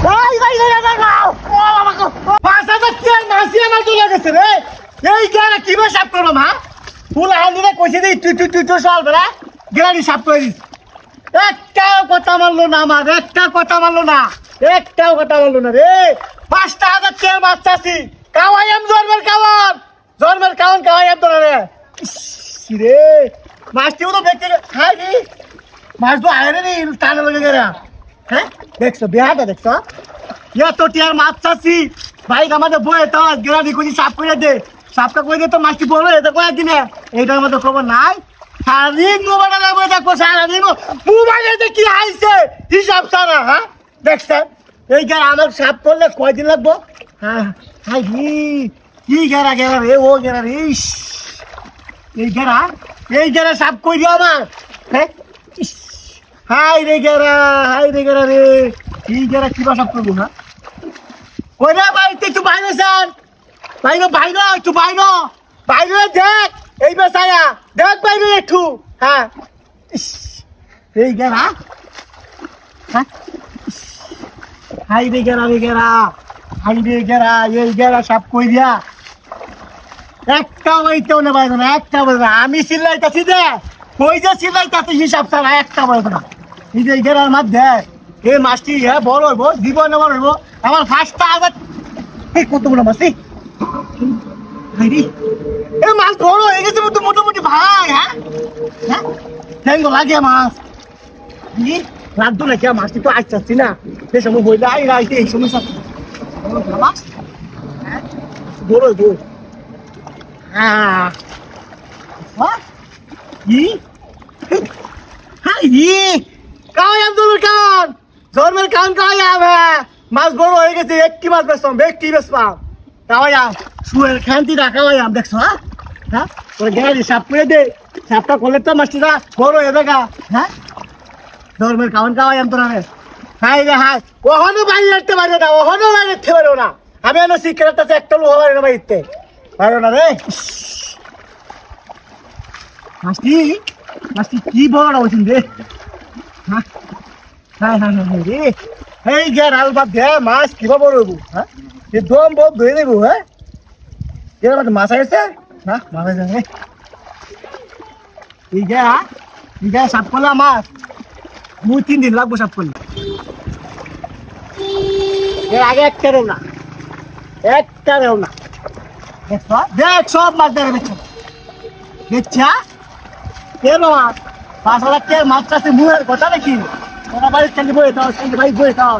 ভাই ভাই পাঁচ হাজার টাকা মাসি আমার চলে গেছে রে। এই গেরা কিভাবে সাফ করবো মা? ফুল হান্ডিরে কইছে যে তুই সল বেড়া গেরানি সাফ করে দিস। একটাও কথা মানলো না আমার, একটাও কথা মানলো না, একটাও কথা মানলো না রে। 5,000 টাকার মাছ চাষি কাওয়াইম জন্মের কাওয়ান কাওয়াইম তোরা রে। রে মাছটিও তো দেখতে খাই নি, মাছ তো আয় রে টানা লেগে গেরা। হ্যাঁ দেখছো বিহাটা দেখছো এত টিয়ার মাছ চাষি বাইক আমাদের বয়ে তো গেরানি কইছি সাফ করে দে, সাফটা করে দে তো মাছটি বলো এটা কয়েকদিনে এইটার মধ্যে খবর নাই। সারাদিন মোবাইলে লাগবে দেখো, সারাদিন মোবাইলে কি আইছে হিসাব সারা। হ্যাঁ দেখছেন এই গেরা আমার সাফ করলে কয়দিন লাগবো? হ্যাঁ হাই কি গেরা রে ও গেরা রে। এই গেরা সাফ কই দিও আমার। হ্যাঁ হাই রে গেরা রে। এই গেরা কিবা সাফ করবো না কই রে ভাই একটু বাইরে যান, বাইরে একটু বাইরে দেখ এই বেসায়া দেখ বাইরে একটু। হ্যাঁ এই গেরা হ্যাঁ হাই রে গেরা এই গেরা সাফ কই দিয়া একটা বইতেও না বাইরে না, একটা বলবে না। আমি সিলাইতাছি দে কই যে সিলাইতাছি হিসাব ছাড়া একটা বলবে না। এই যে গেরার মধ্যে এই মাছটি হ্যাঁ বড় হইব জীবনে বড় হইব আমার 5,000 কত বড় মাছ এই মাছ বড় হয়ে গেছে তো মোটামুটি ভাই। হ্যাঁ হ্যাঁ ঠ্যাঙ্গ লাগে মাছ রাখতো না কে মাছটি তো আসছি না সে সময় বইলে আইতে এই সমস্যা মাছ হ্যাঁ বড় হইব। মাছ বড় হয়ে গেছে একটি মাছ বেচতাম একটি বেচতাম কাওয়াইয়াম শুয়ের খান্তি রাখাওয়াইয়াম দেখছো। হ্যাঁ ওই গেড়ি সাপ করে দে, সাপটা করলে তো মাছটা বড় হয়ে দেখা। হ্যাঁ ধর্মের খাওয়ান কাওয়াইয়াম তোরা হাই রে হাই ওখানে বাইরে রাখতে পারবে না, ওখানে বাইরে রাখতে পারবো না। আমি এনে সিগারেট আছে একটা লোহা বাইরে বাইরতে পারবো না রে। মাছটি কি বড় হয়েছেন রে। হ্যাঁ হ্যাঁ হ্যাঁ হ্যাঁ রে এই গের হাল বাদ দে মাছ কিবা বড় হইব। হ্যাঁ দম বহুত ধরে দেবো। হ্যাঁ এর মাছ আছে না মাছ আছে এই গা সাফ করলে আমার 2-3 দিন লাগবো সাফ করলে। এর আগে একটারেও না দেখ সব মাছ দেখে দেখছা কেন 5,000 টাকার মাছ আছে মুয়ের কথা নাকি ওরা বাড়ির খালি বয়ে দাও ভাই বয়ে দাও।